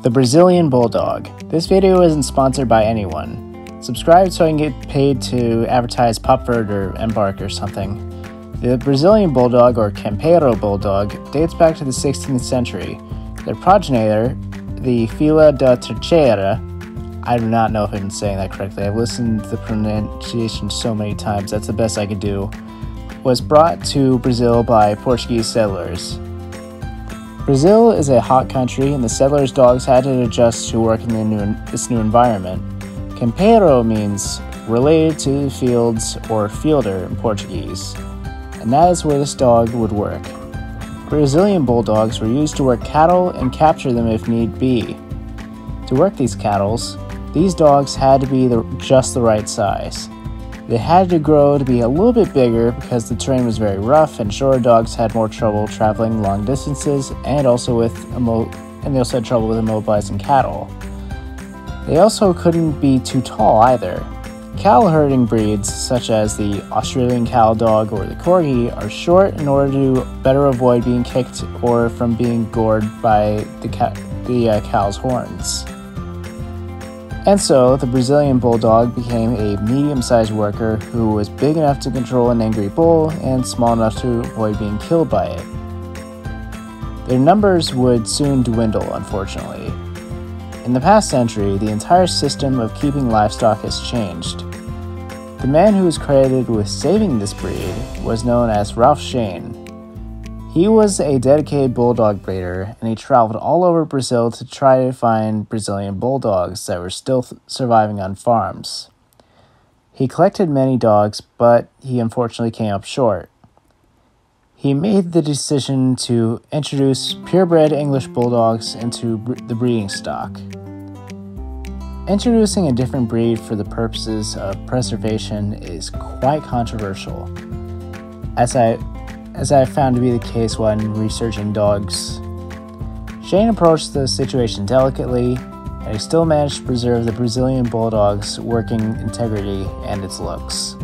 The Brazilian Bulldog. This video isn't sponsored by anyone. Subscribe so I can get paid to advertise Popford or Embark or something. The Brazilian Bulldog, or Campeiro Bulldog, dates back to the 16th century. Their progenitor, the Fila da Terceira, I do not know if I'm saying that correctly, I've listened to the pronunciation so many times, that's the best I could do, was brought to Brazil by Portuguese settlers. Brazil is a hot country, and the settlers' dogs had to adjust to work in this new environment. Campeiro means related to fields or fielder in Portuguese, and that is where this dog would work. Brazilian Bulldogs were used to work cattle and capture them if need be. To work these cattle, these dogs had to be just the right size. They had to grow to be a little bit bigger because the terrain was very rough and shorter dogs had more trouble traveling long distances and they also had trouble with immobilizing cattle. They also couldn't be too tall either. Cattle herding breeds such as the Australian cattle dog or the corgi are short in order to better avoid being kicked or from being gored by the cow's horns. And so, the Brazilian Bulldog became a medium-sized worker who was big enough to control an angry bull and small enough to avoid being killed by it. Their numbers would soon dwindle, unfortunately. In the past century, the entire system of keeping livestock has changed. The man who was credited with saving this breed was known as Ralph Shane. He was a dedicated bulldog breeder, and he traveled all over Brazil to try to find Brazilian bulldogs that were still surviving on farms. He collected many dogs, but he unfortunately came up short. He made the decision to introduce purebred English bulldogs into the breeding stock. Introducing a different breed for the purposes of preservation is quite controversial, as I found to be the case when researching dogs. Shane approached the situation delicately, and he still managed to preserve the Brazilian Bulldog's working integrity and its looks.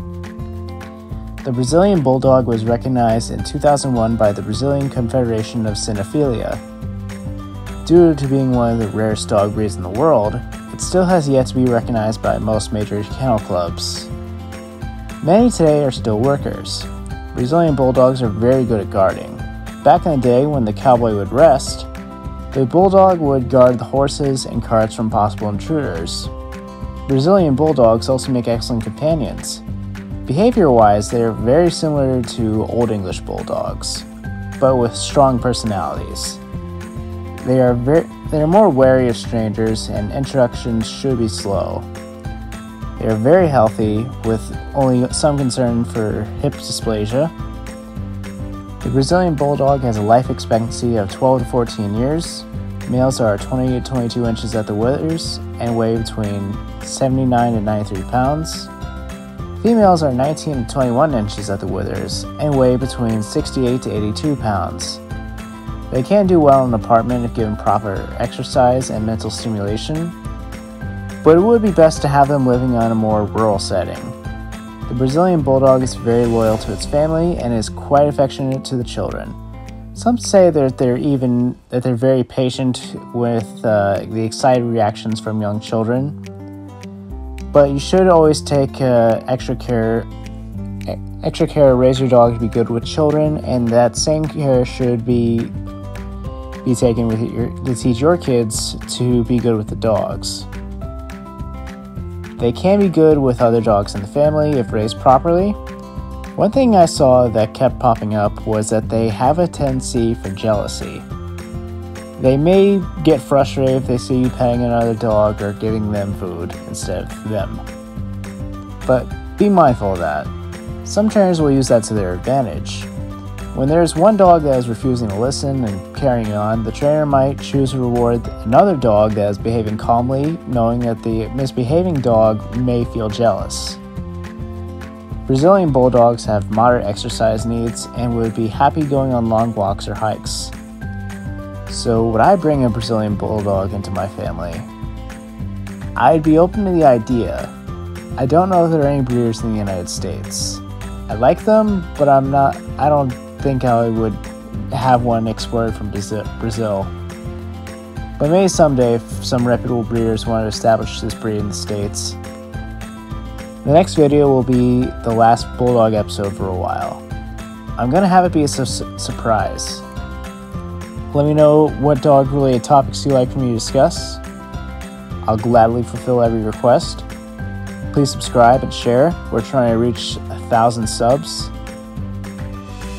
The Brazilian Bulldog was recognized in 2001 by the Brazilian Confederation of Cinephilia. Due to being one of the rarest dog breeds in the world, it still has yet to be recognized by most major kennel clubs. Many today are still workers. Brazilian Bulldogs are very good at guarding. Back in the day when the cowboy would rest, the Bulldog would guard the horses and carts from possible intruders. Brazilian Bulldogs also make excellent companions. Behavior-wise, they are very similar to Old English Bulldogs, but with strong personalities. They are more wary of strangers, and introductions should be slow. They are very healthy, with only some concern for hip dysplasia. The Brazilian Bulldog has a life expectancy of 12 to 14 years. Males are 20 to 22 inches at the withers and weigh between 79 to 93 pounds. Females are 19 to 21 inches at the withers and weigh between 68 to 82 pounds. They can do well in an apartment if given proper exercise and mental stimulation, but it would be best to have them living on a more rural setting. The Brazilian Bulldog is very loyal to its family and is quite affectionate to the children. Some say that they're very patient with the excited reactions from young children, but you should always take extra care to raise your dog to be good with children, and that same care should be taken to teach your kids to be good with the dogs. They can be good with other dogs in the family if raised properly. One thing I saw that kept popping up was that they have a tendency for jealousy. They may get frustrated if they see you petting another dog or giving them food instead of them. But be mindful of that. Some trainers will use that to their advantage. When there's one dog that is refusing to listen and carrying on, the trainer might choose to reward another dog that is behaving calmly, knowing that the misbehaving dog may feel jealous. Brazilian Bulldogs have moderate exercise needs and would be happy going on long walks or hikes. So would I bring a Brazilian Bulldog into my family? I'd be open to the idea. I don't know if there are any breeders in the United States. I like them, but I don't think I would have one exported from Brazil. But maybe someday if some reputable breeders want to establish this breed in the States. The next video will be the last Bulldog episode for a while. I'm going to have it be a surprise. Let me know what dog-related topics you like for me to discuss. I'll gladly fulfill every request. Please subscribe and share. We're trying to reach 1,000 subs.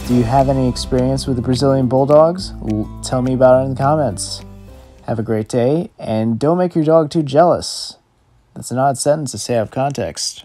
Do you have any experience with the Brazilian Bulldogs? Tell me about it in the comments. Have a great day, and don't make your dog too jealous. That's an odd sentence to say out of context.